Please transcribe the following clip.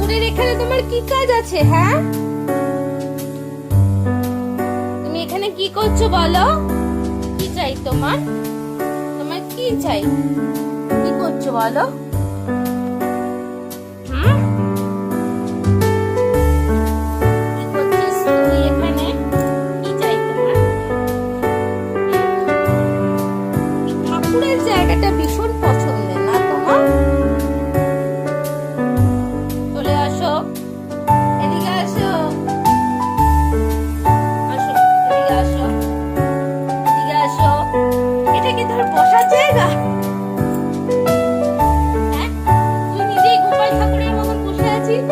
ঠাকুরের এখানে তোমার কি কাজ আছে? হ্যাঁ, তুমি এখানে কি করছো বলো? কি চাই তোমার? তোমার কি চাই? কি করছো বলো? হুম, কি করছিস তুই এখানে? কি চাই তোমার? এই ঠাকুরের জায়গাটা ভীষণ পছন্দের না তোমার? চলে আসো, এদিকে আসো, আসো, এদিকে আসো, এদিকে আসো। এটা কি তোর বসার জায়গা? হ্যাঁ, তুই নিজেই গোপাল ঠাকুরের মতন বসে আছিস।